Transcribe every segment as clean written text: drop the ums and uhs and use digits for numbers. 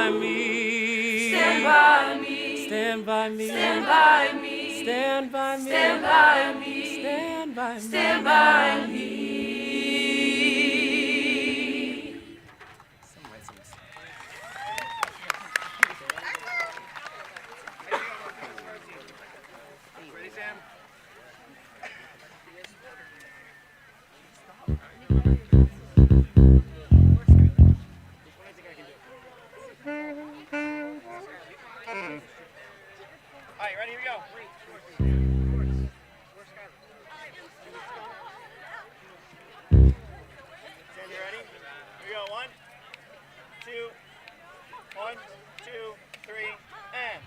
by me. Stand by me. Stand by me. Stand by me. Stand by me. Stand by me. Stand by me. Stand by me. Alright, ready? Here we go. Sandy, ready? Here we go. 1, 2, 1, 2, 3, and.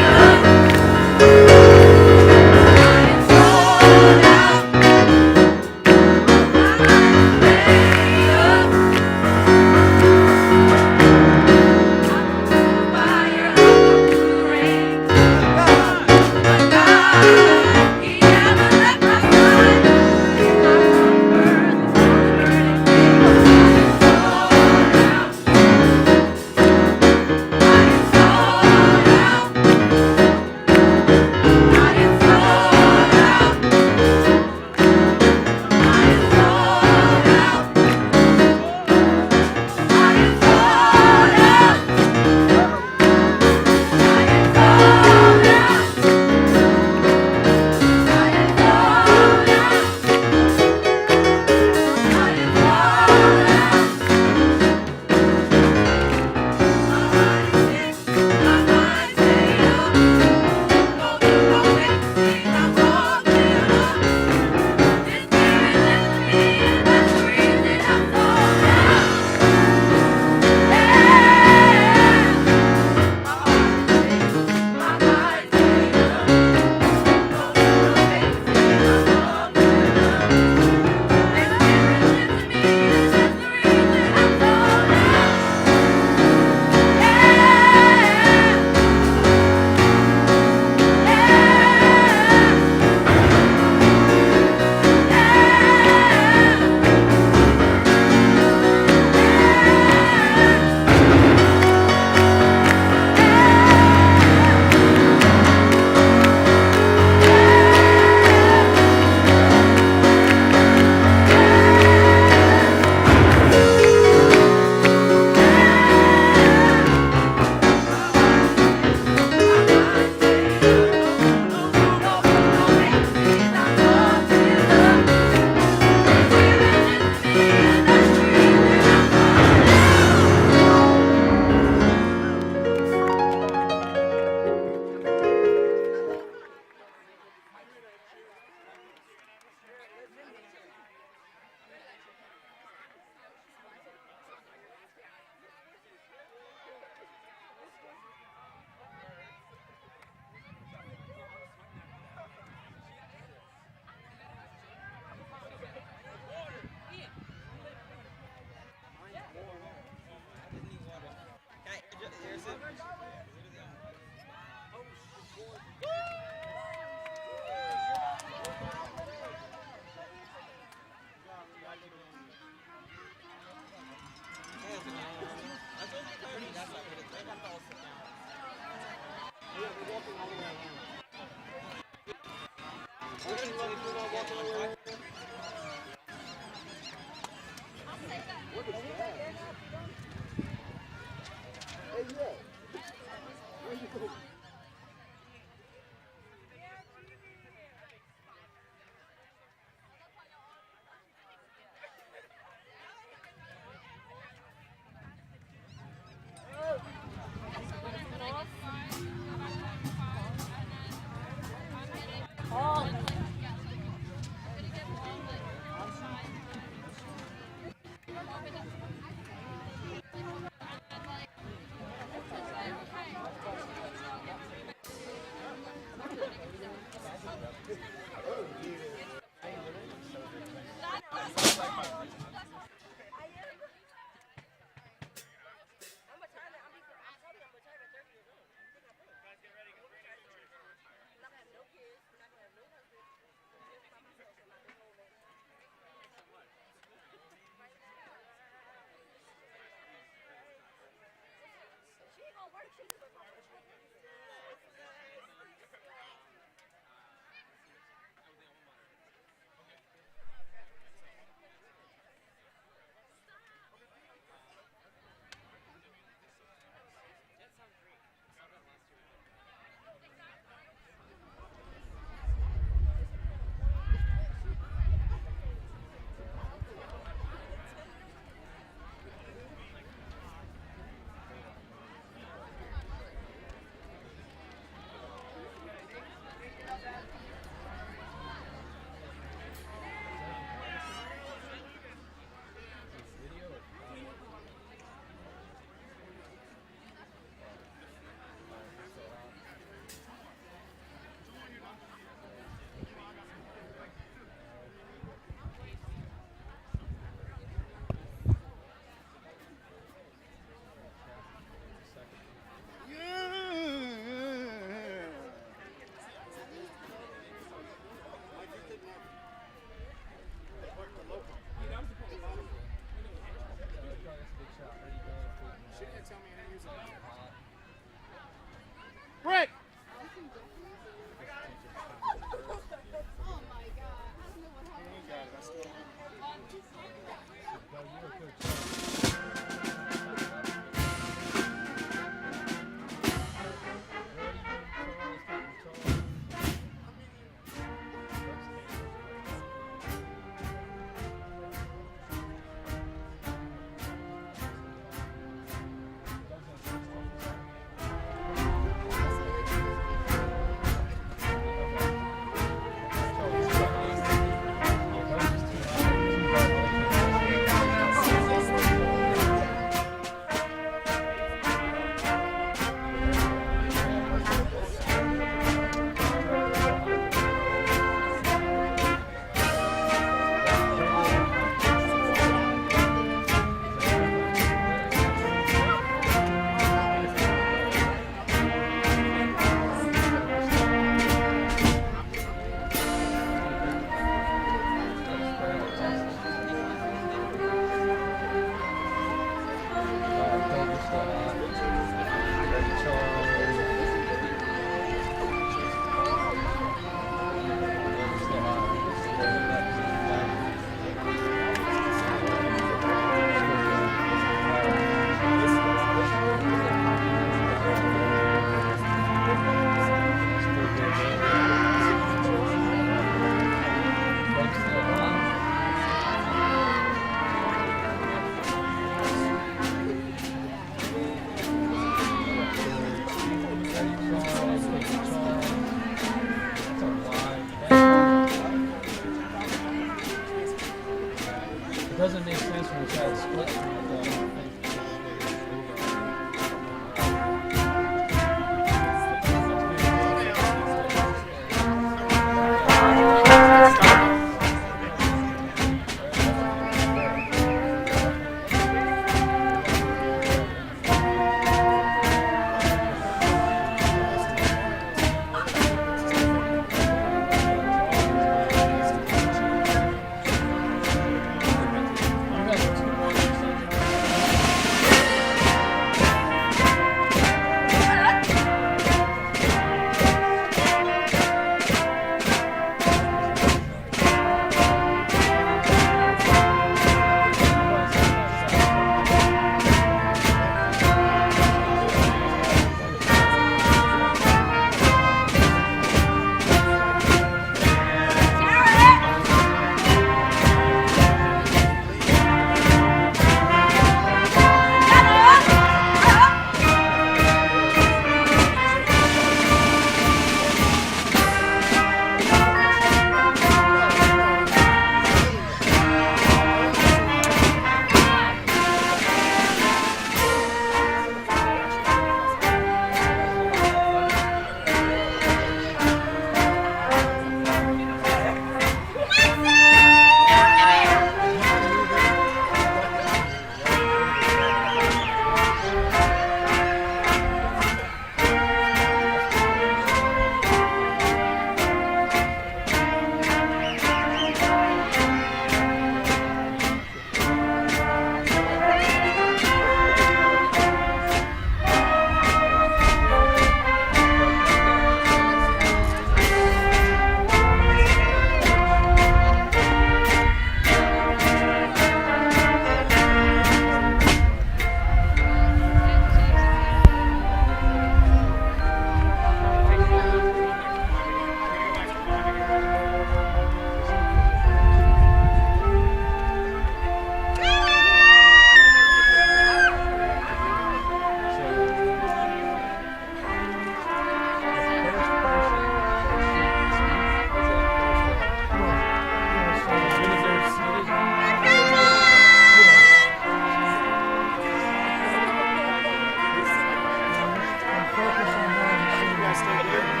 guys stay here.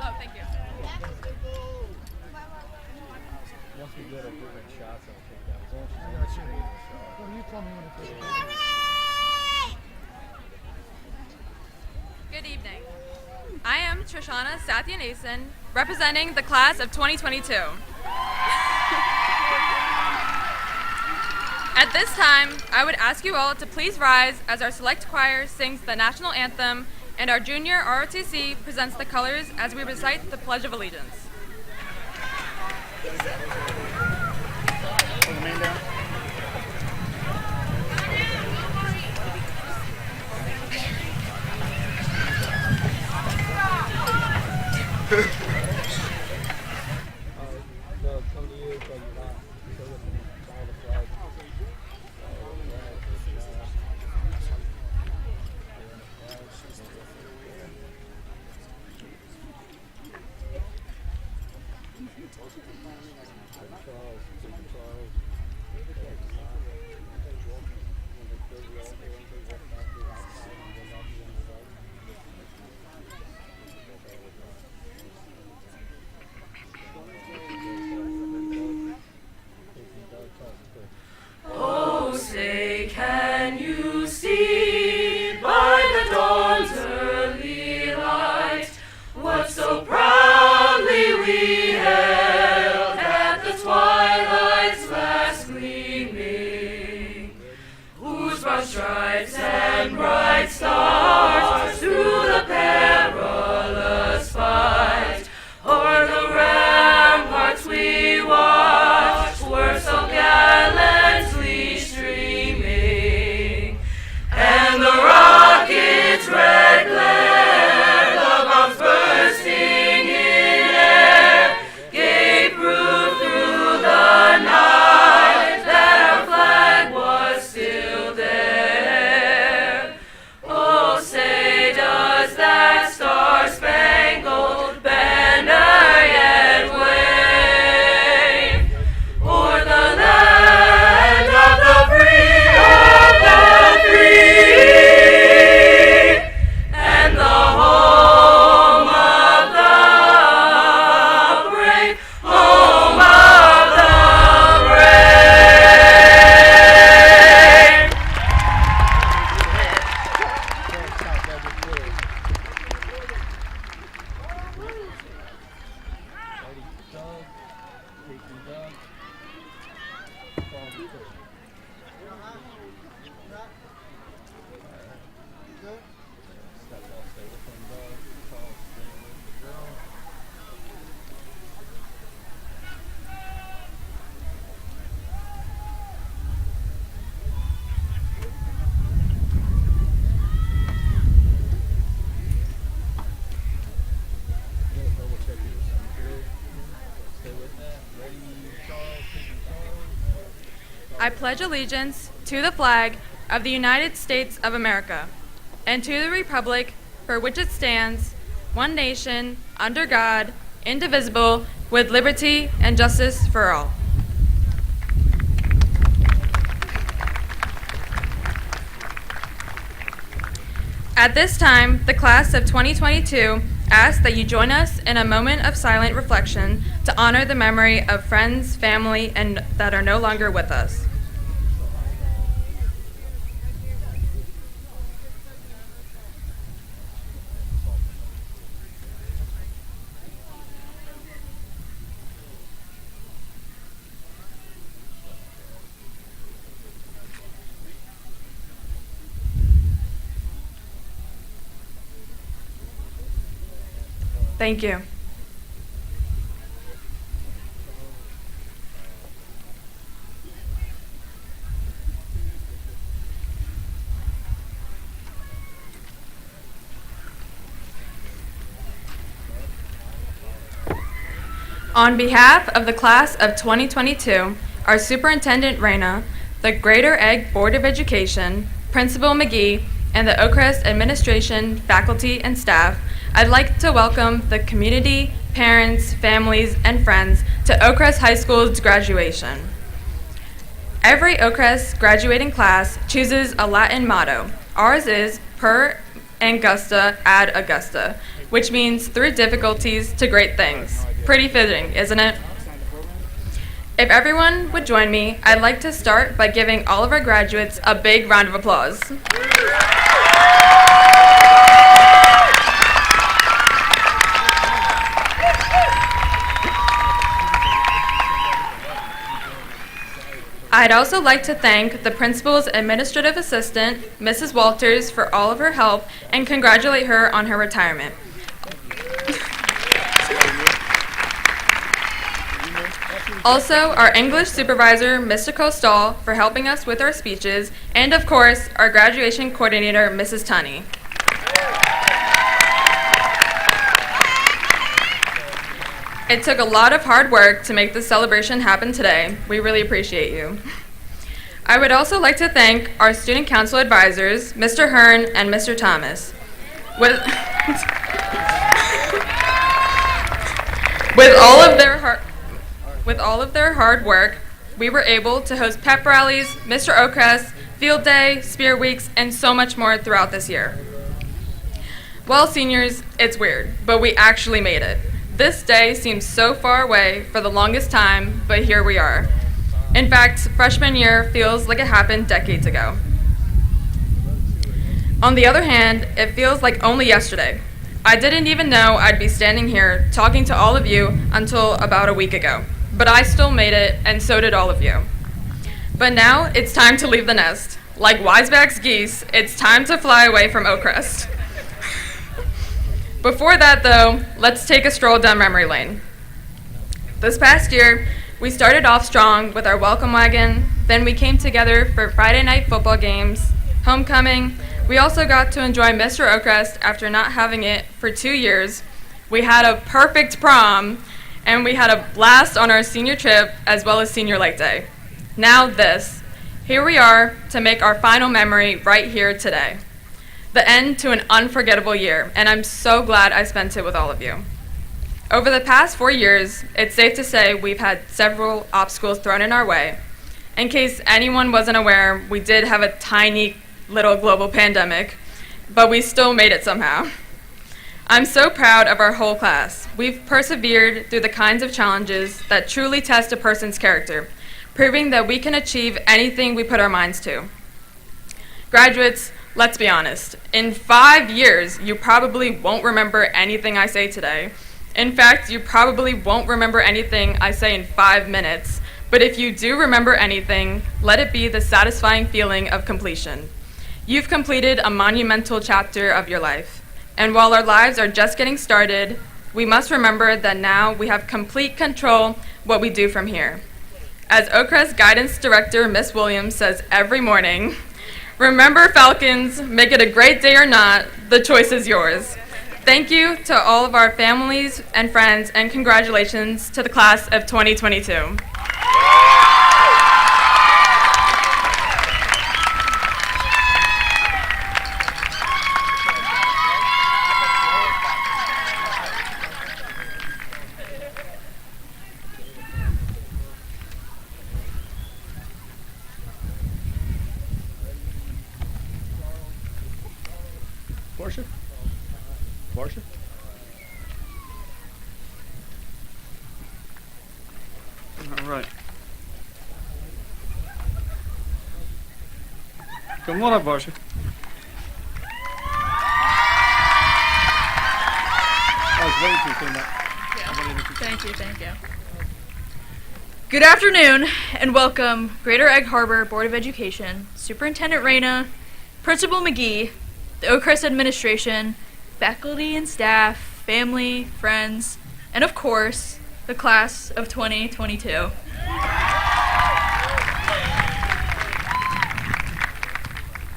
Oh, thank you. Once we get a different shots, I'll take that. As long as she's on the screen. Well, you tell me when to take it. Good evening. I am Trishana Sathyan-Asen, representing the class of 2022. At this time, I would ask you all to please rise as our select choir sings the national anthem and our junior ROTC presents the colors as we recite the Pledge of Allegiance. Put the man down. So come to you from the back. So all the flags. Oh, say, can you see by the dawn's early light what so proudly we held at the twilight's last gleaming, whose broad stripes and bright stars through the perilous fight o'er the ramparts we watched were so gallantly streaming, and the rocket's red glare, the bombs bursting in air, gave proof through the night that our flag was still there. Oh, say, does that star-spangled banner yet wave o'er the land of the free, and the home of the brave, home of the brave? I pledge allegiance to the flag of the United States of America and to the republic for which it stands, one nation, under God, indivisible, with liberty and justice for all. At this time, the class of 2022 asks that you join us in a moment of silent reflection to honor the memory of friends, family, and that are no longer with us. Thank you. On behalf of the class of 2022, our Superintendent Reyna, the Greater Egg Board of Education, Principal McGee, and the Oakcrest administration, faculty, and staff, I'd like to welcome the community parents, families, and friends to Oakcrest High School's graduation. Every Oakcrest graduating class chooses a Latin motto. Ours is per angusta ad augusta, which means through difficulties to great things. Pretty fitting, isn't it? If everyone would join me, I'd like to start by giving all of our graduates a big round of applause. I'd also like to thank the principal's administrative assistant, Mrs. Walters, for all of her help and congratulate her on her retirement. Also, our English supervisor, Mr. Costal, for helping us with our speeches, and of course, our graduation coordinator, Mrs. Tunney. It took a lot of hard work to make this celebration happen today. We really appreciate you. I would also like to thank our student council advisors, Mr. Hearn and Mr. Thomas. With all of their hard work, we were able to host pep rallies, Mr. Oakcrest, field day, spirit weeks, and so much more throughout this year. Well, seniors, it's weird, but we actually made it. This day seems so far away for the longest time, but here we are. In fact, freshman year feels like it happened decades ago. On the other hand, it feels like only yesterday. I didn't even know I'd be standing here talking to all of you until about a week ago, but I still made it, and so did all of you. But now it's time to leave the nest. Like Wiseback's geese, it's time to fly away from Oakcrest. Before that, though, let's take a stroll down memory lane. This past year, we started off strong with our welcome wagon, then we came together for Friday night football games, homecoming. We also got to enjoy Mr. Oakcrest after not having it for 2 years. We had a perfect prom, and we had a blast on our senior trip as well as senior late day. Now this. Here we are to make our final memory right here today. The end to an unforgettable year, and I'm so glad I spent it with all of you. Over the past 4 years, it's safe to say we've had several obstacles thrown in our way. In case anyone wasn't aware, we did have a tiny little global pandemic, but we still made it somehow. I'm so proud of our whole class. We've persevered through the kinds of challenges that truly test a person's character, proving that we can achieve anything we put our minds to. Graduates, let's be honest. In 5 years, you probably won't remember anything I say today. In fact, you probably won't remember anything I say in 5 minutes. But if you do remember anything, let it be the satisfying feeling of completion. You've completed a monumental chapter of your life. And while our lives are just getting started, we must remember that now we have complete control what we do from here. As Oakcrest Guidance Director Miss Williams says every morning, remember, Falcons, make it a great day or not, the choice is yours. Thank you to all of our families and friends, and congratulations to the class of 2022. Portia? Portia? All right. Come on up, Portia. I was waiting for you to come up. Thank you. Good afternoon, and welcome, Greater Egg Harbor Board of Education, Superintendent Reyna, Principal McGee, the Oakcrest administration, faculty and staff, family, friends, and of course, the class of 2022.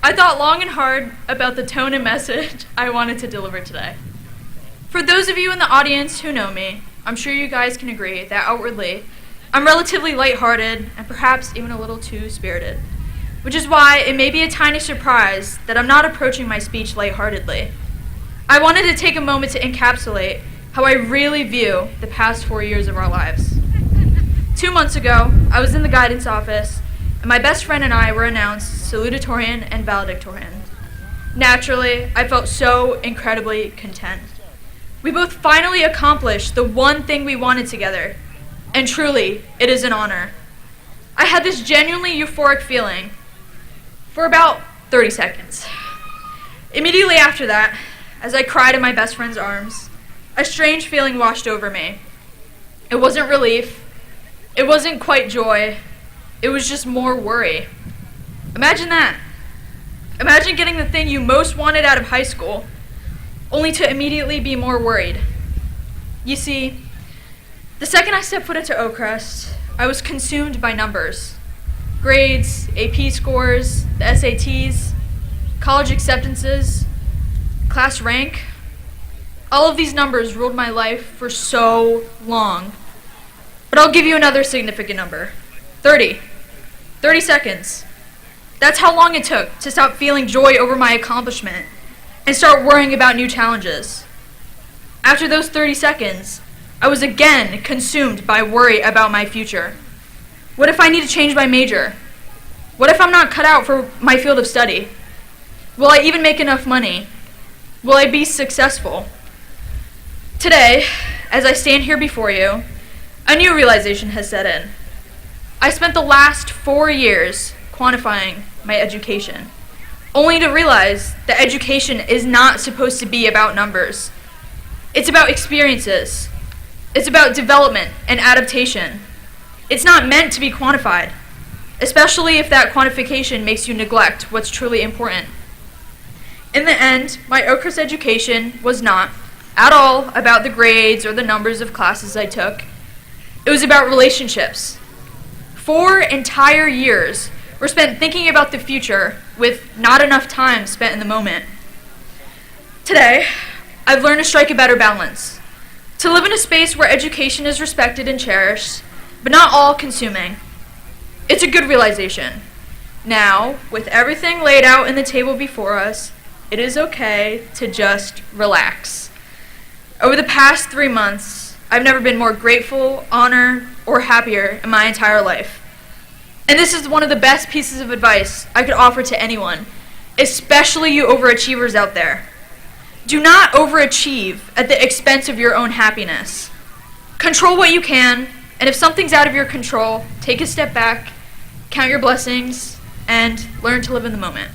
I thought long and hard about the tone and message I wanted to deliver today. For those of you in the audience who know me, I'm sure you guys can agree that outwardly, I'm relatively lighthearted and perhaps even a little too spirited, which is why it may be a tiny surprise that I'm not approaching my speech lightheartedly. I wanted to take a moment to encapsulate how I really view the past 4 years of our lives. 2 months ago, I was in the guidance office, and my best friend and I were announced Salutatorian and Valedictorian. Naturally, I felt so incredibly content. We both finally accomplished the one thing we wanted together, and truly, it is an honor. I had this genuinely euphoric feeling for about 30 seconds. Immediately after that, as I cried in my best friend's arms, a strange feeling washed over me. It wasn't relief. It wasn't quite joy. It was just more worry. Imagine that. Imagine getting the thing you most wanted out of high school, only to immediately be more worried. You see, the second I stepped foot into Oakcrest, I was consumed by numbers. Grades, AP scores, the SATs, college acceptances, class rank. All of these numbers ruled my life for so long. But I'll give you another significant number. 30. 30 seconds. That's how long it took to stop feeling joy over my accomplishment and start worrying about new challenges. After those 30 seconds, I was again consumed by worry about my future. What if I need to change my major? What if I'm not cut out for my field of study? Will I even make enough money? Will I be successful? Today, as I stand here before you, a new realization has set in. I spent the last 4 years quantifying my education, only to realize that education is not supposed to be about numbers. It's about experiences. It's about development and adaptation. It's not meant to be quantified, especially if that quantification makes you neglect what's truly important. In the end, my Oakcrest education was not at all about the grades or the numbers of classes I took. It was about relationships. 4 entire years were spent thinking about the future with not enough time spent in the moment. Today, I've learned to strike a better balance, to live in a space where education is respected and cherished, but not all-consuming. It's a good realization. Now, with everything laid out in the table before us, it is okay to just relax. Over the past 3 months, I've never been more grateful, honored, or happier in my entire life. And this is one of the best pieces of advice I could offer to anyone, especially you overachievers out there. Do not overachieve at the expense of your own happiness. Control what you can, and if something's out of your control, take a step back, count your blessings, and learn to live in the moment.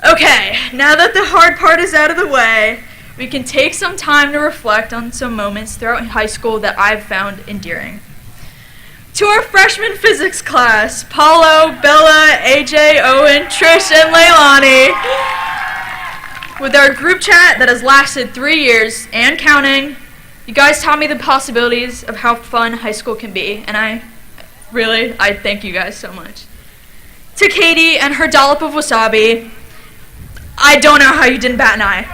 Okay, now that the hard part is out of the way, we can take some time to reflect on some moments throughout high school that I've found endearing. To our freshman physics class, Paulo, Bella, AJ, Owen, Trish, and Leilani. With our group chat that has lasted 3 years and counting, you guys taught me the possibilities of how fun high school can be, and I thank you guys so much. To Katie and her dollop of wasabi, I don't know how you didn't bat an eye.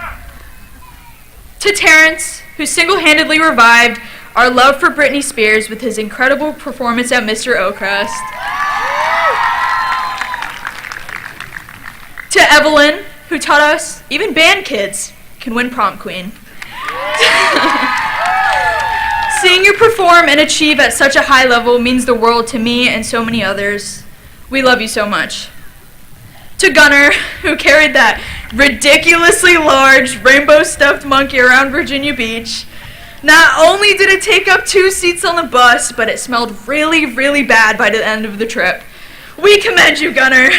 To Terrence, who single-handedly revived our love for Britney Spears with his incredible performance at Mr. Oakcrest. To Evelyn, who taught us even band kids can win prom queen. Seeing you perform and achieve at such a high level means the world to me and so many others. We love you so much. To Gunnar, who carried that ridiculously large rainbow stuffed monkey around Virginia Beach. Not only did it take up 2 seats on the bus, but it smelled really, really bad by the end of the trip. We commend you, Gunnar.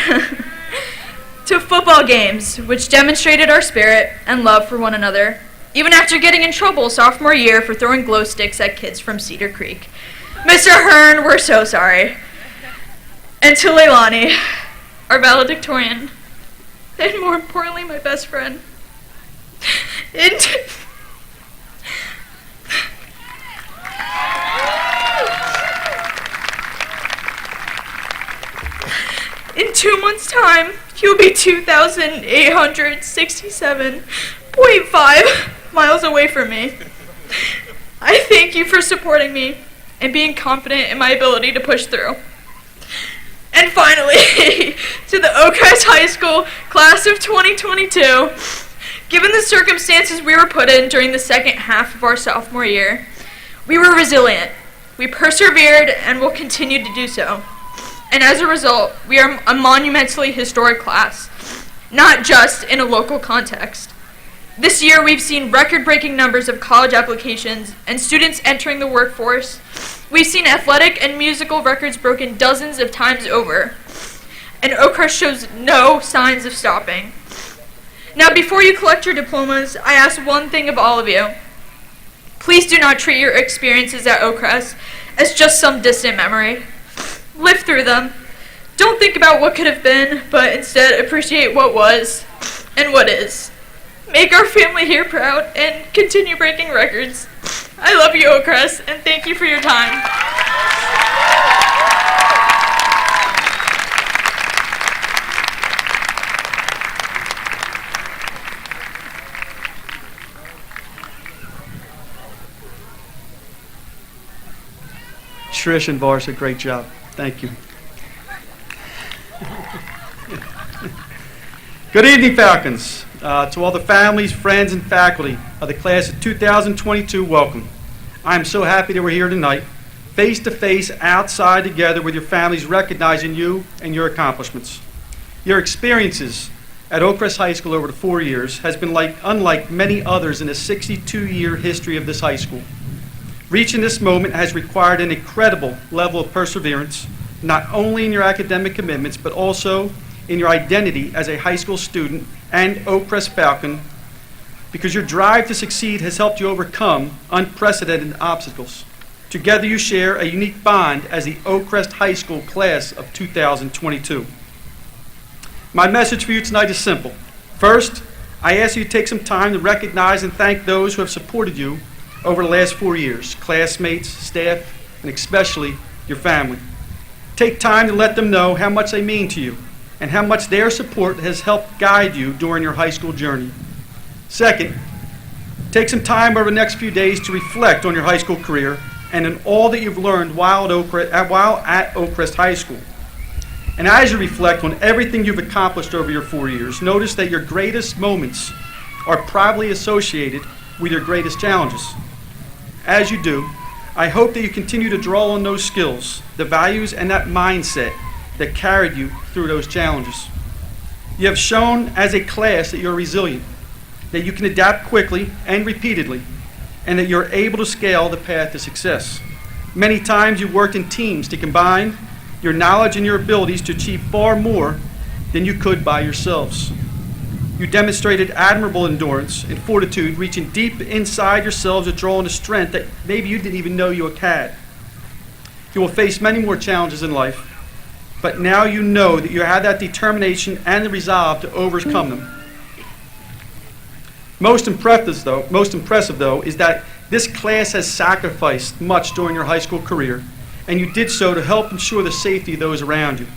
To football games, which demonstrated our spirit and love for one another, even after getting in trouble sophomore year for throwing glow sticks at kids from Cedar Creek. Mr. Hearn, we're so sorry. And to Leilani, our valedictorian, and more importantly, my best friend. In 2 months' time, you'll be 2,867.5 miles away from me. I thank you for supporting me and being confident in my ability to push through. And finally, to the Oakcrest High School class of 2022, Given the circumstances we were put in during the second half of our sophomore year, we were resilient. We persevered and will continue to do so. And as a result, we are a monumentally historic class, not just in a local context. This year, we've seen record-breaking numbers of college applications and students entering the workforce. We've seen athletic and musical records broken dozens of times over, and Oakcrest shows no signs of stopping. Now, before you collect your diplomas, I ask one thing of all of you. Please do not treat your experiences at Oakcrest as just some distant memory. Live through them. Don't think about what could have been, but instead appreciate what was and what is. Make our family here proud and continue breaking records. I love you, Oakcrest, and thank you for your time. Trish and Varsha, great job. Thank you. Good evening, Falcons. To all the families, friends, and faculty of the class of 2022, welcome. I am so happy that we're here tonight, face to face, outside together with your families, recognizing you and your accomplishments. Your experiences at Oakcrest High School over the 4 years has been unlike many others in the 62-year history of this high school. Reaching this moment has required an incredible level of perseverance, not only in your academic commitments, but also in your identity as a high school student and Oakcrest Falcon, because your drive to succeed has helped you overcome unprecedented obstacles. Together you share a unique bond as the Oakcrest High School class of 2022. My message for you tonight is simple. First, I ask you to take some time to recognize and thank those who have supported you over the last 4 years, classmates, staff, and especially your family. Take time to let them know how much they mean to you and how much their support has helped guide you during your high school journey. Second, take some time over the next few days to reflect on your high school career and on all that you've learned while at Oakcrest High School. And as you reflect on everything you've accomplished over your 4 years, notice that your greatest moments are probably associated with your greatest challenges. As you do, I hope that you continue to draw on those skills, the values, and that mindset that carried you through those challenges. You have shown as a class that you're resilient, that you can adapt quickly and repeatedly, and that you're able to scale the path to success. Many times you've worked in teams to combine your knowledge and your abilities to achieve far more than you could by yourselves. You demonstrated admirable endurance and fortitude, reaching deep inside yourselves to draw on a strength that maybe you didn't even know you had. You will face many more challenges in life, but now you know that you have that determination and the resolve to overcome them. Most impressive though, is that this class has sacrificed much during your high school career, and you did so to help ensure the safety of those around you.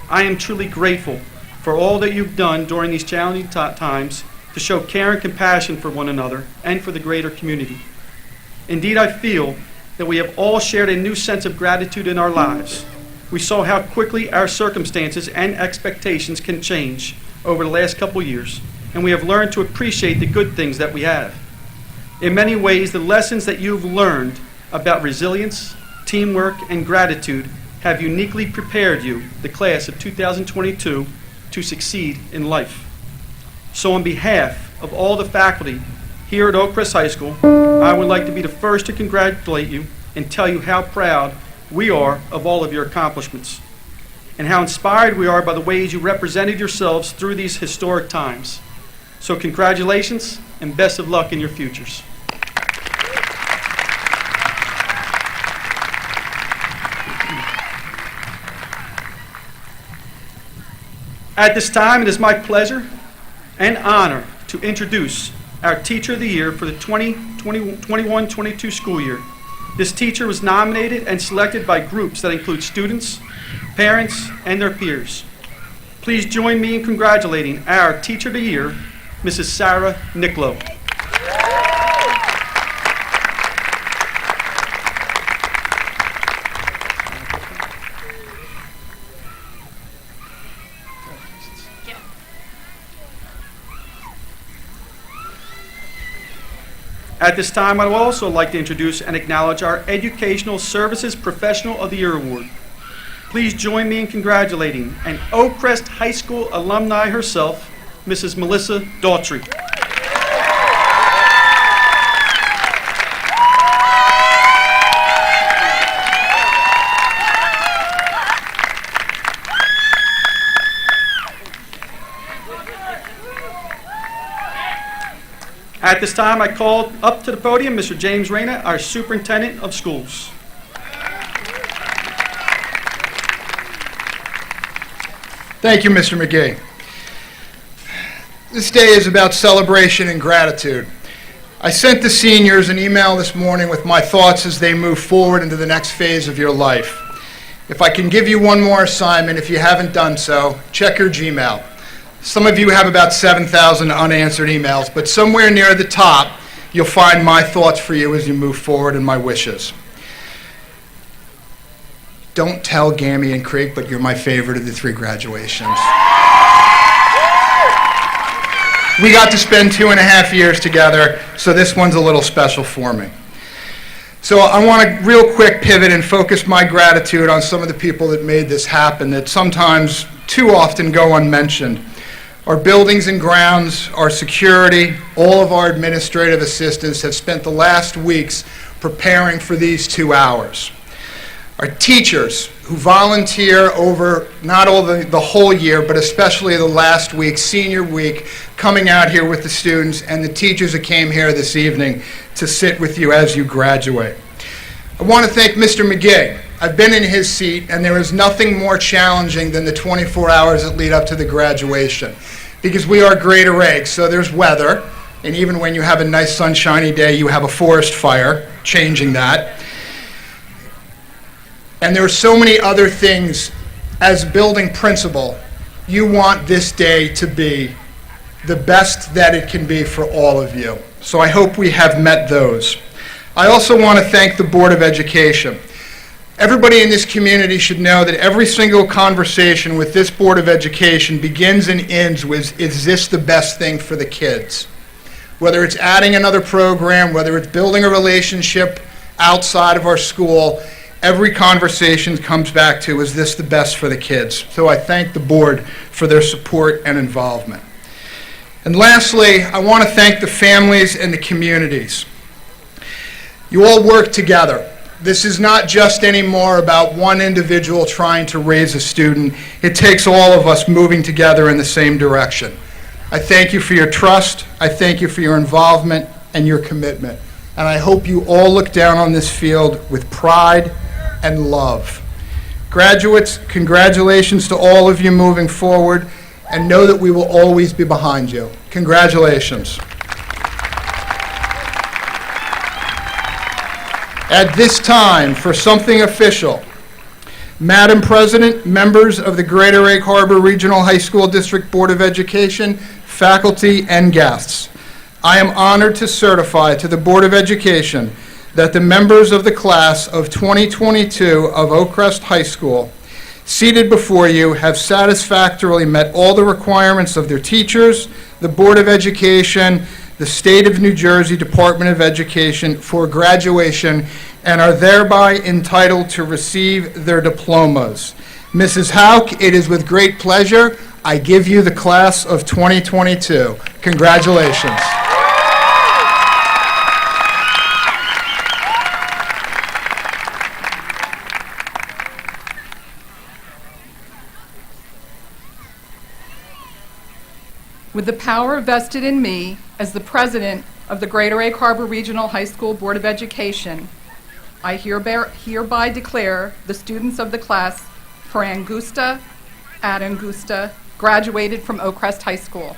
I am truly grateful for all that you've done during these challenging times to show care and compassion for one another and for the greater community. Indeed, I feel that we have all shared a new sense of gratitude in our lives. We saw how quickly our circumstances and expectations can change over the last couple years, and we have learned to appreciate the good things that we have. In many ways, the lessons that you've learned about resilience, teamwork, and gratitude have uniquely prepared you, the class of 2022, to succeed in life. So on behalf of all the faculty here at Oakcrest High School, I would like to be the first to congratulate you and tell you how proud we are of all of your accomplishments and how inspired we are by the ways you represented yourselves through these historic times. So congratulations and best of luck in your futures. At this time, it is my pleasure and honor to introduce our Teacher of the Year for the 2021-22 school year. This teacher was nominated and selected by groups that include students, parents, and their peers. Please join me in congratulating our Teacher of the Year, Mrs. Sarah Nicklow. At this time, I would also like to introduce and acknowledge our Educational Services Professional of the Year Award. Please join me in congratulating an Oakcrest High School alumni herself, Mrs. Melissa Daughtry. At this time, I call up to the podium Mr. James Reyna, our Superintendent of Schools. Thank you, Mr. McGee. This day is about celebration and gratitude. I sent the seniors an email this morning with my thoughts as they move forward into the next phase of your life. If I can give you one more assignment, if you haven't done so, check your Gmail. Some of you have about 7,000 unanswered emails, but somewhere near the top, you'll find my thoughts for you as you move forward and my wishes. Don't tell Gammy and Craig, but you're my favorite of the 3 graduations. We got to spend 2.5 years together, so this one's a little special for me. So I want to real quick pivot and focus my gratitude on some of the people that made this happen that sometimes too often go unmentioned. Our buildings and grounds, our security, all of our administrative assistants have spent the last weeks preparing for these 2 hours. Our teachers who volunteer over not all the whole year, but especially the last week, senior week, coming out here with the students, and the teachers that came here this evening to sit with you as you graduate. I want to thank Mr. McGee. I've been in his seat, and there is nothing more challenging than the 24 hours that lead up to the graduation, because we are Greater Egg, so there's weather, and even when you have a nice sunshiny day, you have a forest fire, changing that. And there are so many other things. As building principal, you want this day to be the best that it can be for all of you. So I hope we have met those. I also want to thank the Board of Education. Everybody in this community should know that every single conversation with this Board of Education begins and ends with, is this the best thing for the kids? Whether it's adding another program, whether it's building a relationship outside of our school, every conversation comes back to, is this the best for the kids? So I thank the board for their support and involvement. And lastly, I want to thank the families and the communities. You all work together. This is not just anymore about one individual trying to raise a student. It takes all of us moving together in the same direction. I thank you for your trust. I thank you for your involvement and your commitment. And I hope you all look down on this field with pride and love. Graduates, congratulations to all of you moving forward, and know that we will always be behind you. Congratulations. At this time, for something official, Madam President, members of the Greater Egg Harbor Regional High School District Board of Education, faculty, and guests, I am honored to certify to the Board of Education that the members of the class of 2022 of Oakcrest High School seated before you have satisfactorily met all the requirements of their teachers, the Board of Education, the State of New Jersey Department of Education for graduation, and are thereby entitled to receive their diplomas. Mrs. Hauk, it is with great pleasure I give you the class of 2022. Congratulations. With the power vested in me as the president of the Greater Egg Harbor Regional High School Board of Education, I hereby declare the students of the class for Angusta at Angusta graduated from Oakcrest High School.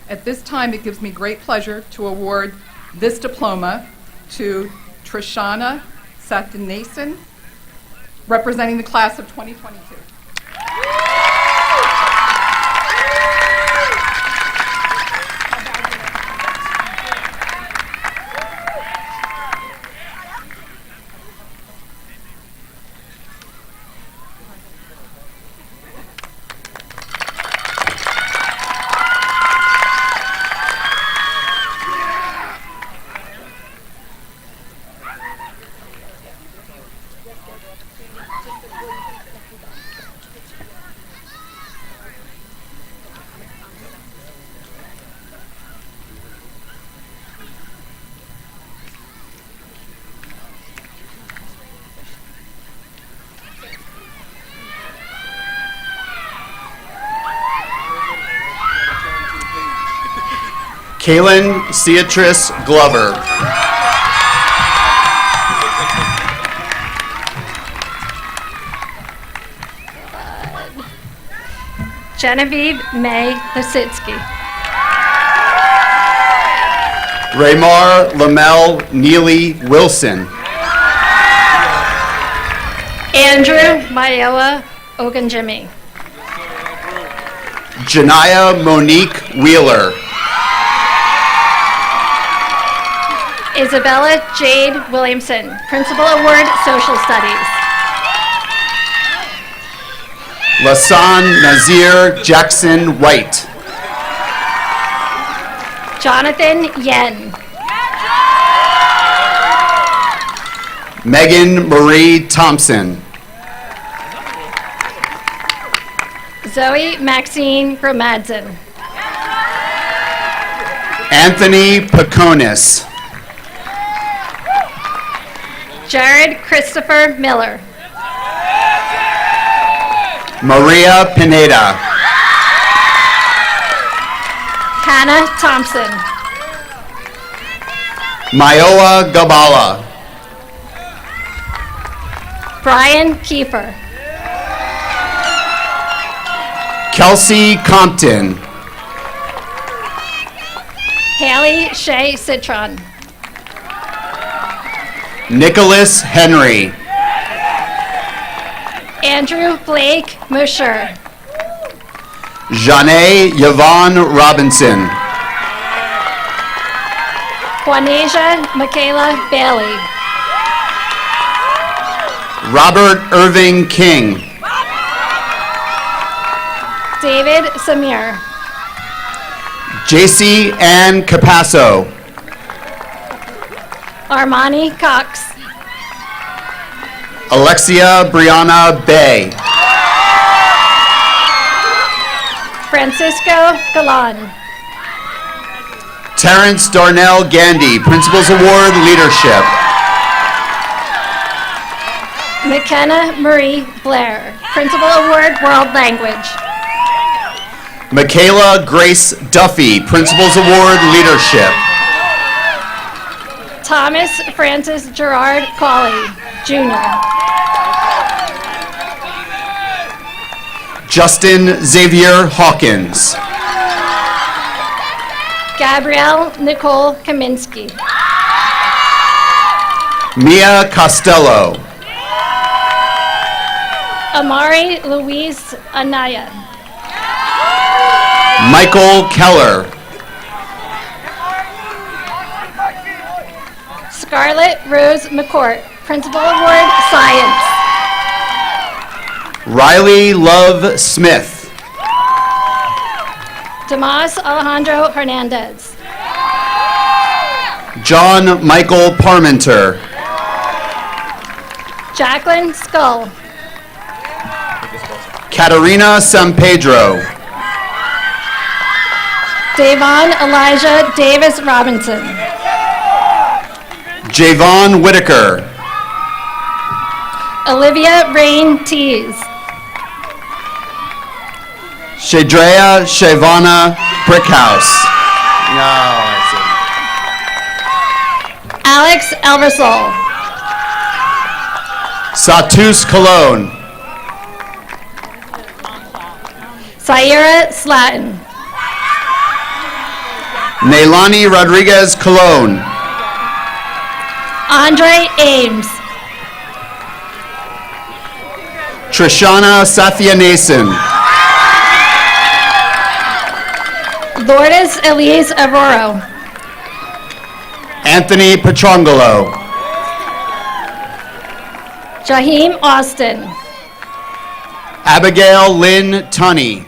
At this time, it gives me great pleasure to award this diploma to Trishana Satinason, representing the class of 2022. Kaylin Ceatrice Glover. Genevieve May Lasitsky. Raymar Lamel Neely Wilson. Andrew Mayowa Ogunjimi. Janaya Monique Wheeler. Isabella Jade Williamson, Principal Award, Social Studies. Lasan Nazir Jackson White. Jonathan Yen. Megan Marie Thompson. Zoe Maxine Gromadzen. Anthony Paconis. Jared Christopher Miller. Maria Pineda. Hannah Thompson. Mayowa Gabala. Brian Kiefer. Kelsey Compton. Haley Shea Citron. Nicholas Henry. Andrew Blake Mosher. Janae Yvonne Robinson. Juanasia Michaela Bailey. Robert Irving King. David Samir. JC Ann Capasso. Armani Cox. Alexia Brianna Bay. Francisco Galan. Terrence Darnell Gandy, Principal's Award, Leadership. McKenna Marie Blair, Principal Award, World Language. Michaela Grace Duffy, Principal's Award, Leadership. Thomas Francis Gerard Cawley, Jr. Justin Xavier Hawkins. Gabrielle Nicole Kaminsky. Mia Costello. Amari Louise Anaya. Michael Keller. Scarlett Rose McCourt, Principal Award, Science. Riley Love Smith. Tomas Alejandro Hernandez. John Michael Parmenter. Jacqueline Skull. Katarina San Pedro. Davon Elijah Davis Robinson. Javon Whitaker. Olivia Rain Tees. Shadrea Shavana Brickhouse. No, that's it. Alex Elversol. Satus Cologne. Saira Slatton. Neilani Rodriguez Cologne. Andre Ames. Trishana Sathia Nason. Lourdes Elise Aroro. Anthony Petrongolo. Jaheim Austin. Abigail Lynn Tunney.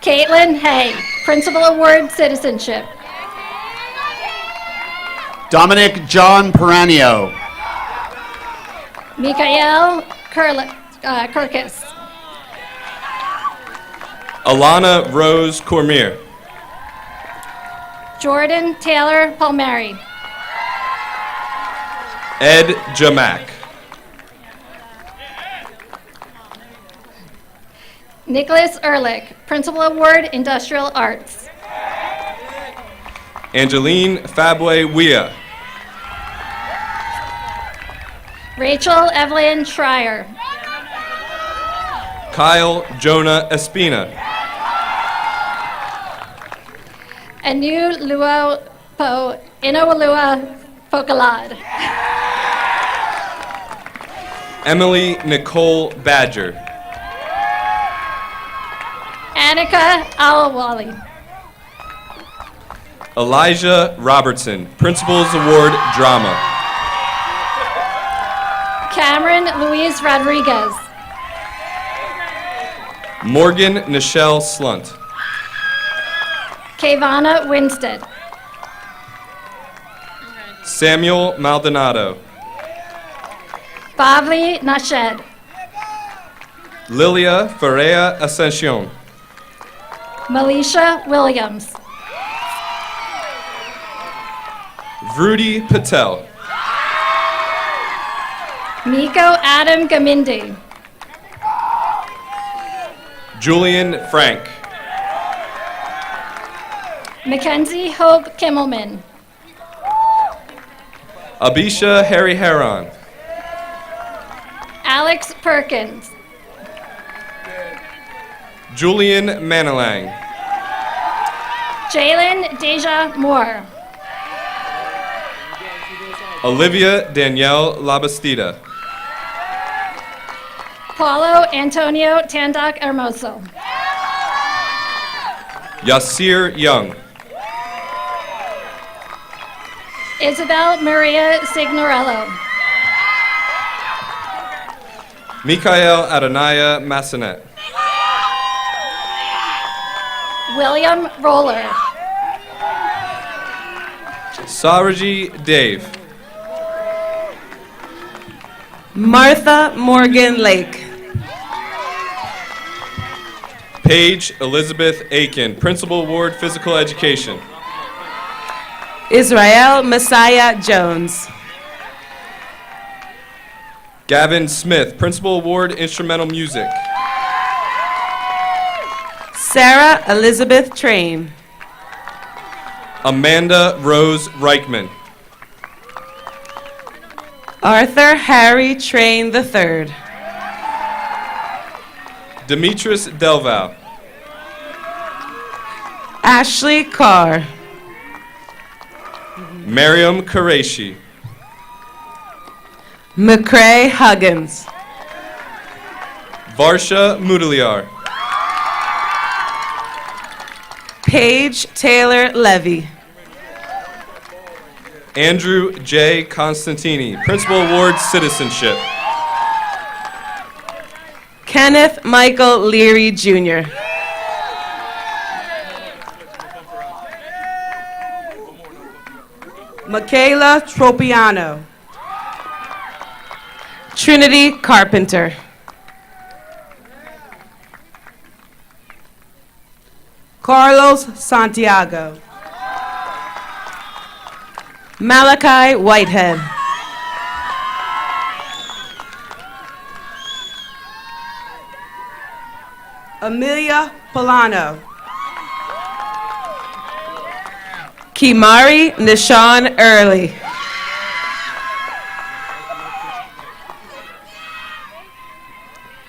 Caitlin Hay, Principal Award, Citizenship. Dominic John Peranio. Mikael Kirkus. Alana Rose Cormier. Jordan Taylor Palmieri. Ed Jamak. Nicholas Ehrlich, Principal Award, Industrial Arts. Angeline Fabwe Wea. Rachel Evelyn Schreier. Kyle Jonah Espina. Anu Luo Po Inolua Pokalad. Emily Nicole Badger. Annika Alawali. Elijah Robertson, Principal's Award, Drama. Cameron Luis Rodriguez. Morgan Nichelle Slunt. Kavana Winstead. Samuel Maldonado. Bavli Nashed. Lilia Ferreira Ascension. Melisha Williams. Vrudi Patel. Miko Adam Gamindi. Julian Frank. Mackenzie Hope Kimmelman. Abisha Harry Heron. Alex Perkins. Julian Manilang. Jalen Deja Moore. Olivia Danielle Labastida. Paulo Antonio Tandock Hermoso. Yasir Young. Isabel Maria Signorello. Mikael Adonaya Massanet. William Roller. Saraji Dave. Martha Morgan Lake. Paige Elizabeth Aiken, Principal Award, Physical Education. Israel Messiah Jones. Gavin Smith, Principal Award, Instrumental Music. Sarah Elizabeth Train. Amanda Rose Reichman. Arthur Harry Train III. Demetris Delval. Ashley Carr. Miriam Qureshi. McCrae Huggins. Varsha Mudaliar. Paige Taylor Levy. Andrew J. Constantini, Principal Award, Citizenship. Kenneth Michael Leary Jr. Michaela Tropiano. Trinity Carpenter. Carlos Santiago. Malachi Whitehead. Amelia Polano. Kimari Nishan Early.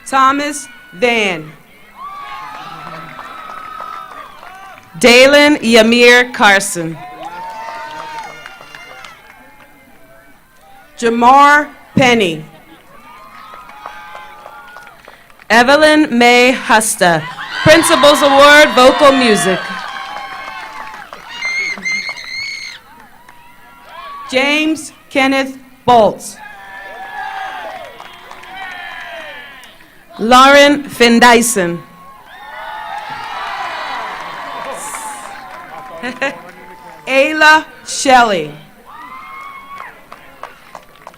Thomas Van. Dalen Yamir Carson. Jamar Penny. Evelyn May Husta, Principal's Award, Vocal Music. James Kenneth Bolts. Lauren Findyson. Ayla Shelley.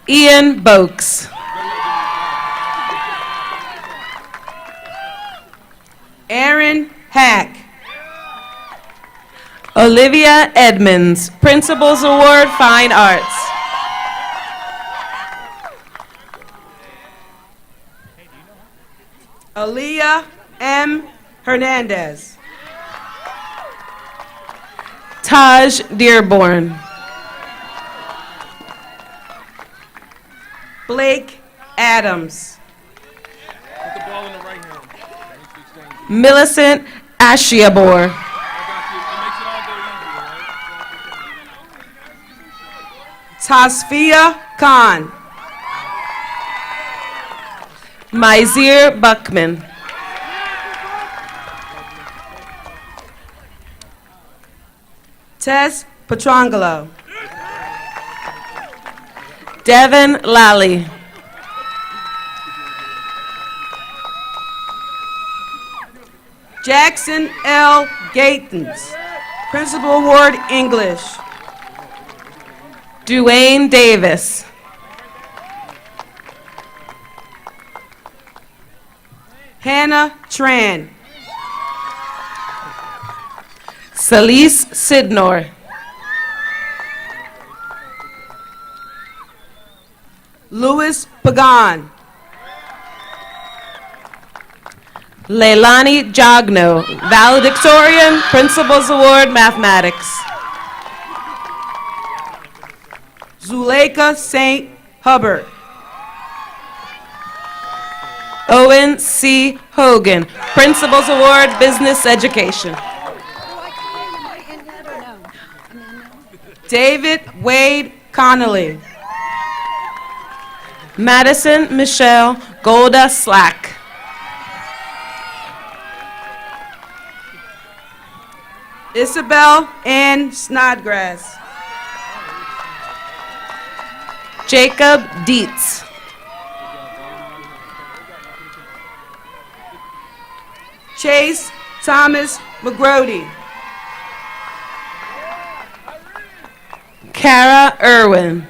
Ian Boakes. Aaron Hack. Olivia Edmonds, Principals Award, Fine Arts. Aaliyah M. Hernandez. Taj Dearborn. Blake Adams. Put the ball in the right hand. Millicent Ashiabor. It makes it all go easy, right? Tasfia Khan. Mizir Buckman. Tess Petrangelo. Devin Lally. Jackson L. Gatens, Principal Award, English. Duane Davis. Hannah Tran. Celise Sidnor. Louis Pagan. Leilani Jogno, Valedictorian, Principals Award, Mathematics. Zuleika St. Hubbard. Owen C. Hogan, Principals Award, Business Education. David Wade Connolly. Madison Michelle Golda Slack. Isabel Ann Snodgrass. Jacob Dietz. Chase Thomas McGrody. Kara Irwin.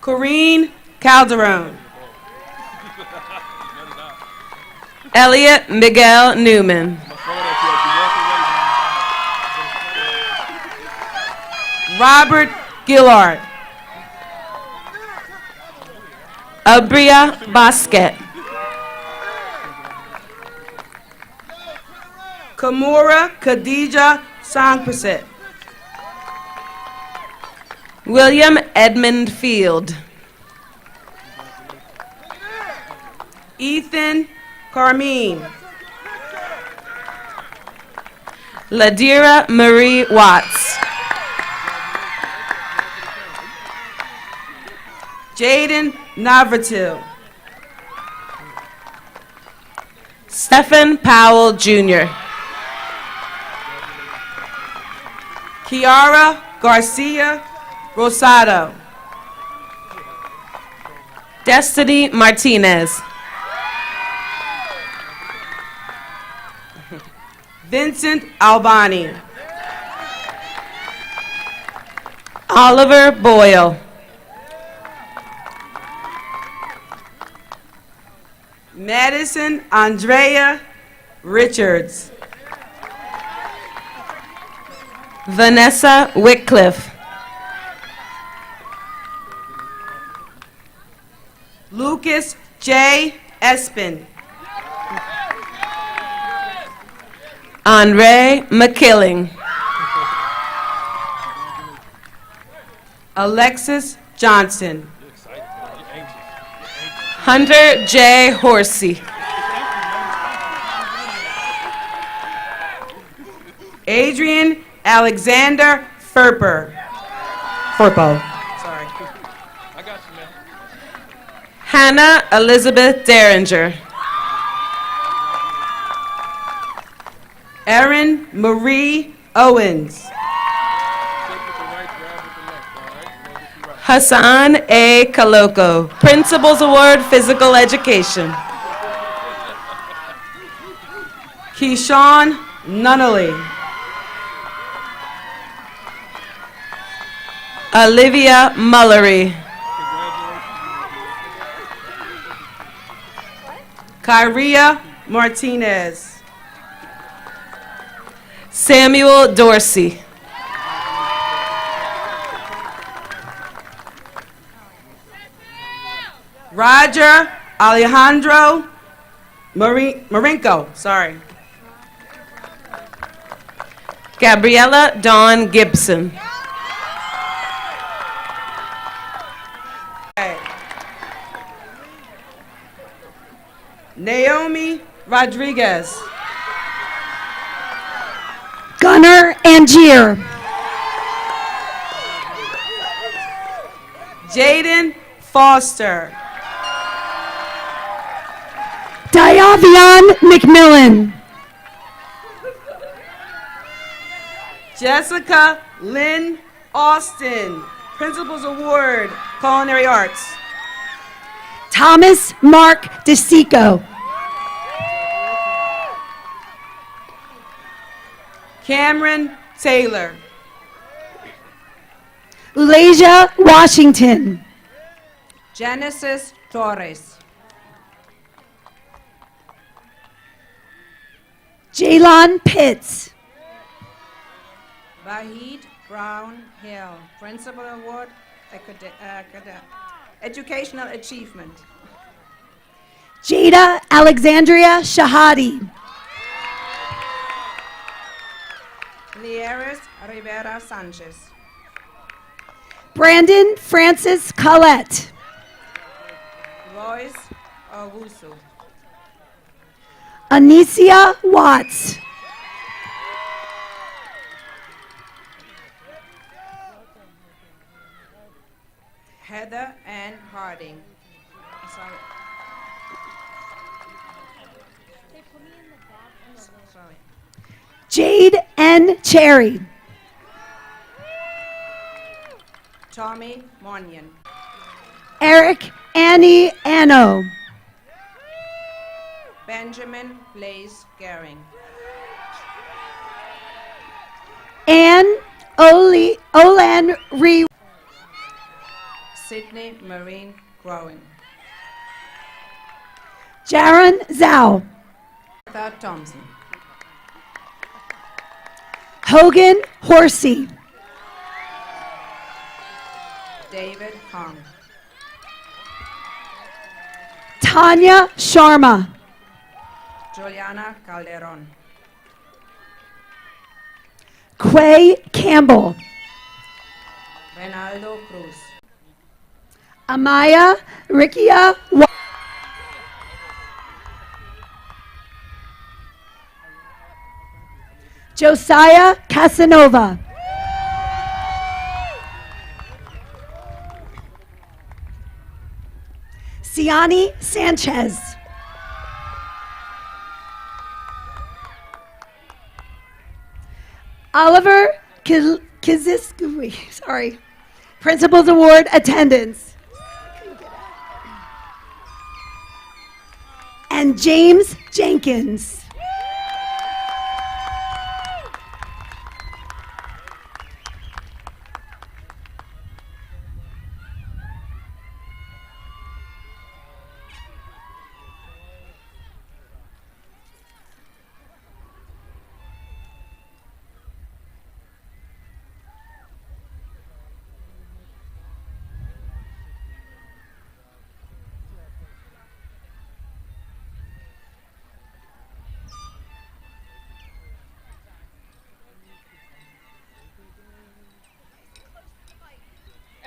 Corrine Calderon. Elliot Miguel Newman. Robert Gillard. Abria Basket. Kamura Khadija Sangpaset. William Edmund Field. Ethan Carmine. Ladira Marie Watts. Jaden Navratil. Stephen Powell Jr. Kiara Garcia Rosado. Destiny Martinez. Vincent Albani. Oliver Boyle. Madison Andrea Richards. Vanessa Wycliffe. Lucas J. Espin. Andre McKilling. Alexis Johnson. Hunter J. Horsey. Adrian Alexander Furpo. Sorry. I got you, man. Hannah Elizabeth Derringer. Erin Marie Owens. Hassan A. Kaloko, Principals Award, Physical Education. Keyshawn Nunnally. Olivia Mullery. Kyria Martinez. Samuel Dorsey. Roger Alejandro Marinko, sorry. Gabriella Dawn Gibson. Naomi Rodriguez. Gunnar Angier. Jaden Foster. Diavion McMillan. Jessica Lynn Austin, Principal's Award, Culinary Arts. Thomas Mark DeSico. Cameron Taylor. Ulasia Washington. Genesis Torres. Jalon Pitts. Vahid Brown Hill, Principal Award, Educational Achievement. Jada Alexandria Shahadi. Lieres Rivera Sanchez. Brandon Francis Collette. Royce Augusto. Anicia Watts. Heather Ann Harding. Sorry. Sorry. Jade N. Cherry. Tommy Monion. Eric Annie Anno. Benjamin Blaze Gehring. Anne Olan Ree. Sydney Marine Growing. Jaron Zhao. Martha Thompson. Hogan Horsey. David Hong. Tanya Sharma. Juliana Calderon. Quay Campbell. Renaldo Cruz. Amaya Rikia. Josiah Casanova. Siani Sanchez. Oliver Kiziskui, sorry. Principal's Award Attendance. And James Jenkins.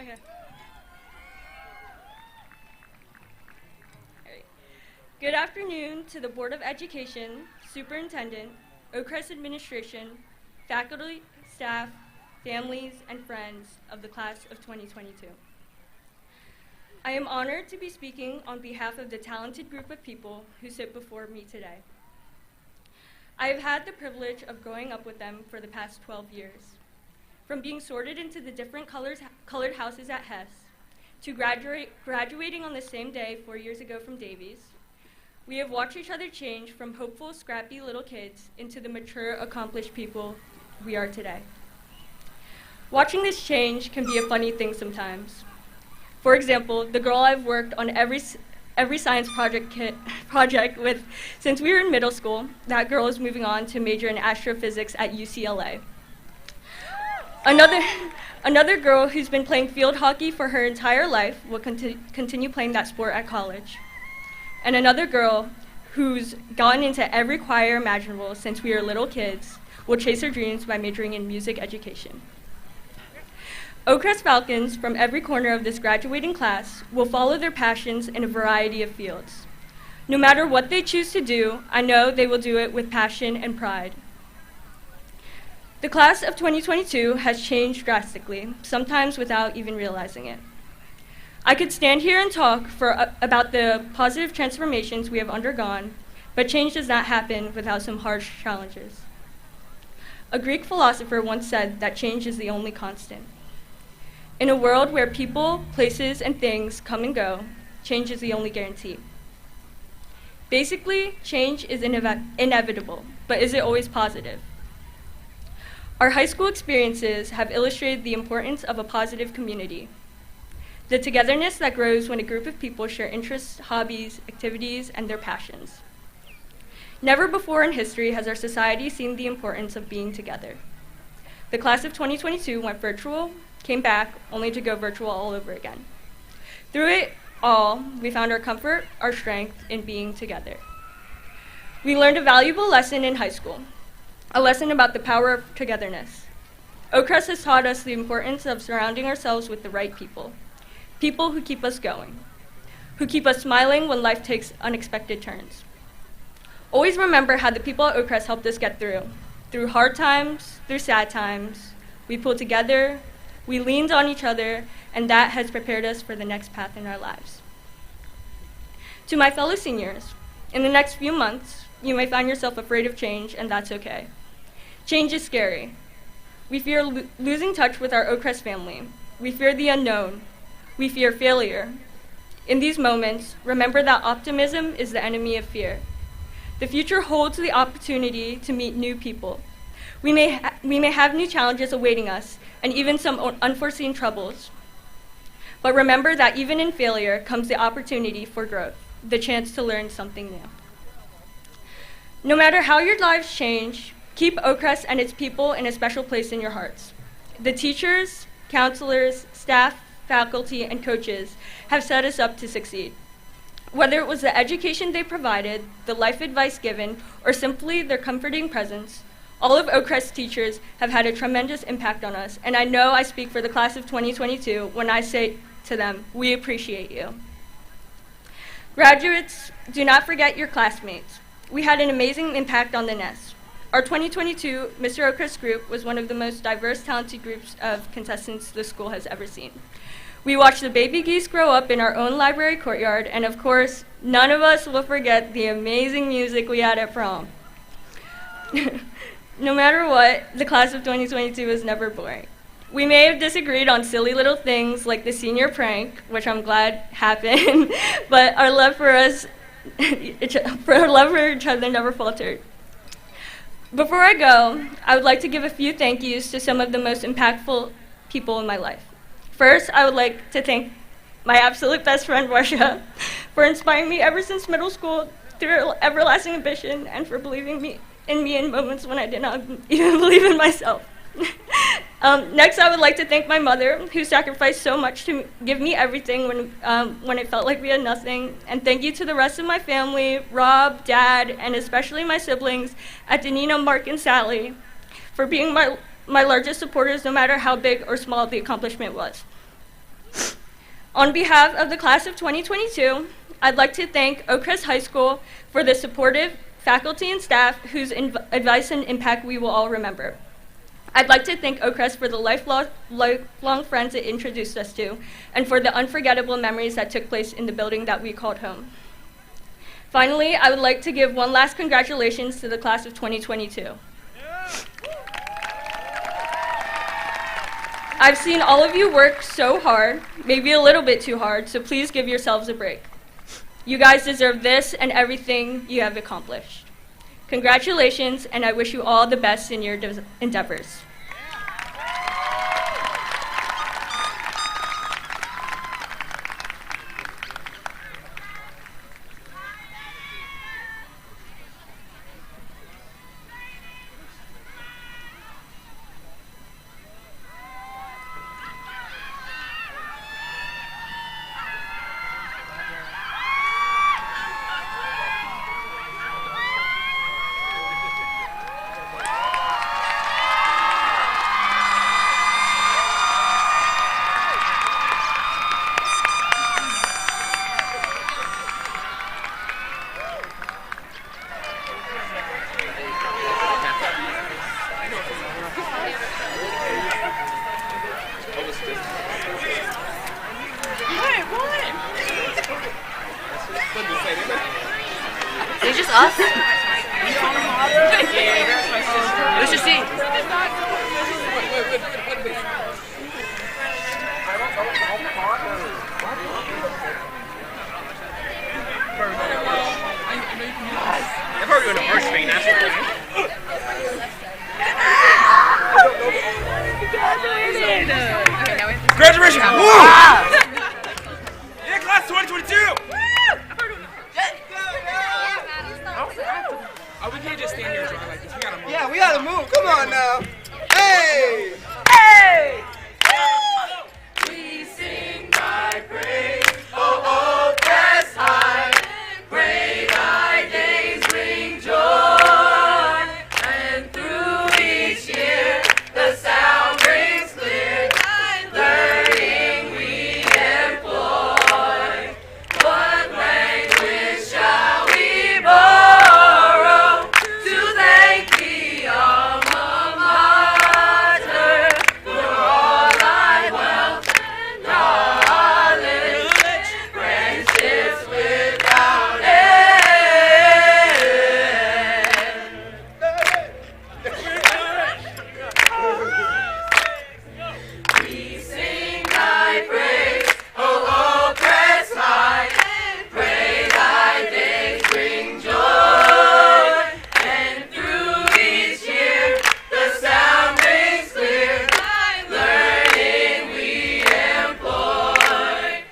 Okay. All right. Good afternoon to the Board of Education, Superintendent, Oakcrest Administration, faculty, staff, families, and friends of the class of 2022. I am honored to be speaking on behalf of the talented group of people who sit before me today. I have had the privilege of growing up with them for the past 12 years. From being sorted into the different colored houses at Hess, to graduating on the same day 4 years ago from Davies, we have watched each other change from hopeful, scrappy little kids into the mature, accomplished people we are today. Watching this change can be a funny thing sometimes. For example, the girl I've worked on every science project with since we were in middle school, that girl is moving on to major in astrophysics at UCLA. Another girl who's been playing field hockey for her entire life will continue playing that sport at college. And another girl who's gotten into every choir imaginable since we were little kids will chase her dreams by majoring in music education. Oakcrest Falcons from every corner of this graduating class will follow their passions in a variety of fields. No matter what they choose to do, I know they will do it with passion and pride. The class of 2022 has changed drastically, sometimes without even realizing it. I could stand here and talk about the positive transformations we have undergone, but change does not happen without some harsh challenges. A Greek philosopher once said that change is the only constant. In a world where people, places, and things come and go, change is the only guarantee. Basically, change is inevitable, but is it always positive? Our high school experiences have illustrated the importance of a positive community. The togetherness that grows when a group of people share interests, hobbies, activities, and their passions. Never before in history has our society seen the importance of being together. The class of 2022 went virtual, came back, only to go virtual all over again. Through it all, we found our comfort, our strength in being together. We learned a valuable lesson in high school, a lesson about the power of togetherness. Oakcrest has taught us the importance of surrounding ourselves with the right people, people who keep us going, who keep us smiling when life takes unexpected turns. Always remember how the people at Oakcrest helped us get through hard times, through sad times. We pulled together, we leaned on each other, and that has prepared us for the next path in our lives. To my fellow seniors, in the next few months, you may find yourself afraid of change, and that's okay. Change is scary. We fear losing touch with our Oakcrest family. We fear the unknown. We fear failure. In these moments, remember that optimism is the enemy of fear. The future holds the opportunity to meet new people. We may have new challenges awaiting us, and even some unforeseen troubles. But remember that even in failure comes the opportunity for growth, the chance to learn something new. No matter how your lives change, keep Oakcrest and its people in a special place in your hearts. The teachers, counselors, staff, faculty, and coaches have set us up to succeed. Whether it was the education they provided, the life advice given, or simply their comforting presence, all of Oakcrest's teachers have had a tremendous impact on us, and I know I speak for the class of 2022 when I say to them, we appreciate you. Graduates, do not forget your classmates. We had an amazing impact on the nest. Our 2022 Mr. Oakcrest group was one of the most diverse, talented groups of contestants the school has ever seen. We watched the baby geese grow up in our own library courtyard, and of course, none of us will forget the amazing music we had at prom. No matter what, the class of 2022 was never boring. We may have disagreed on silly little things like the senior prank, which I'm glad happened, but our love for each other never faltered. Before I go, I would like to give a few thank yous to some of the most impactful people in my life. First, I would like to thank my absolute best friend, Marsha, for inspiring me ever since middle school through her everlasting ambition and for believing in me in moments when I did not even believe in myself. Next, I would like to thank my mother, who sacrificed so much to give me everything when it felt like we had nothing. And thank you to the rest of my family, Rob, Dad, and especially my siblings, Adenina, Mark, and Sally, for being my largest supporters, no matter how big or small the accomplishment was. On behalf of the class of 2022, I'd like to thank Oakcrest High School for the supportive faculty and staff whose advice and impact we will all remember. I'd like to thank Oakcrest for the lifelong friends it introduced us to, and for the unforgettable memories that took place in the building that we called home. Finally, I would like to give one last congratulations to the class of 2022. I've seen all of you work so hard, maybe a little bit too hard, so please give yourselves a break. You guys deserve this and everything you have accomplished. Congratulations, and I wish you all the best in your endeavors. Us? Where's your seat? I've heard you in a first screen, that's Graduation! Wow. Yeah, class 2022! Oh, we can't just stand here and dry like this. We gotta move. Yeah, we gotta move. Come on now. Hey! Hey! We sing thy praise, O Oakcrest High. Great thy days bring joy, and through each year the sound rings clear. Learning we employ. What language shall we borrow to thank the alma mater for all thy wealth and knowledge, friendships without end? We sing thy praise, O Oakcrest High. Pray thy days bring joy, and through each year the sound rings clear. Learning we employ.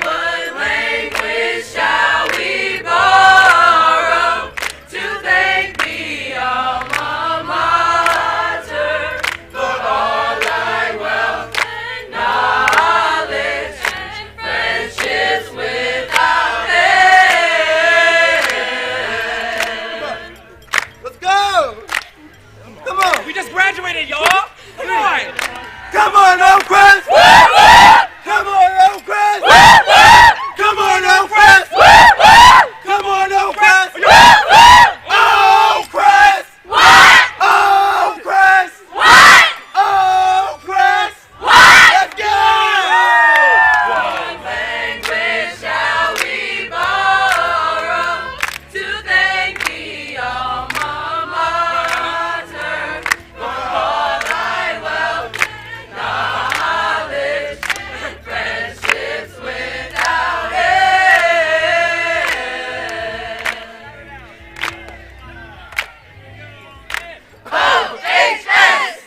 What language shall we borrow to thank the alma mater for all thy wealth and knowledge, friendships without end? Let's go! Come on! We just graduated, y'all! Come on! Come on, Oakcrest! Come on, Oakcrest! Come on, Oakcrest! Come on, Oakcrest! Oakcrest! Oakcrest! Oakcrest! Let's go! What language shall we borrow to thank the alma mater for all thy wealth and knowledge, friendships without end? OHS!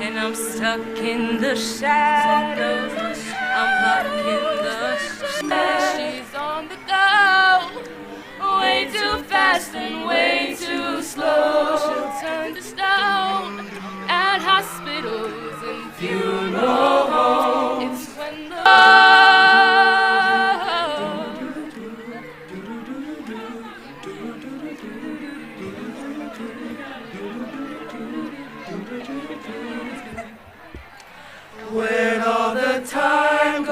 And I'm stuck in the shadows. I'm locked in the shadows. She's on the go, way too fast and way too slow. She'll turn to stone at hospitals and funeral homes. It's when the when all the time goes.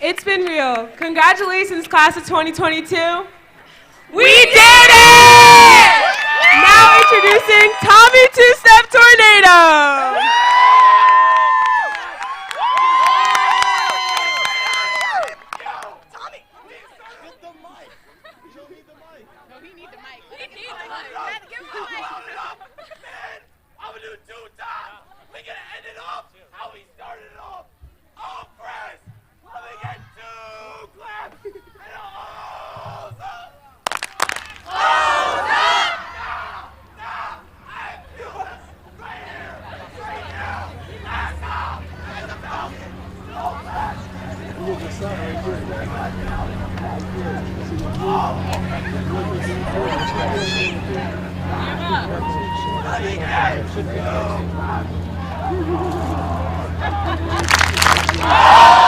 It's been real. Congratulations, class of 2022. We did it! Now introducing Tommy Two-Step Tornado. I'm gonna do it 2 times. We're gonna end it off how we started it off. All press. Let me get 2 claps and a awesome. Oh!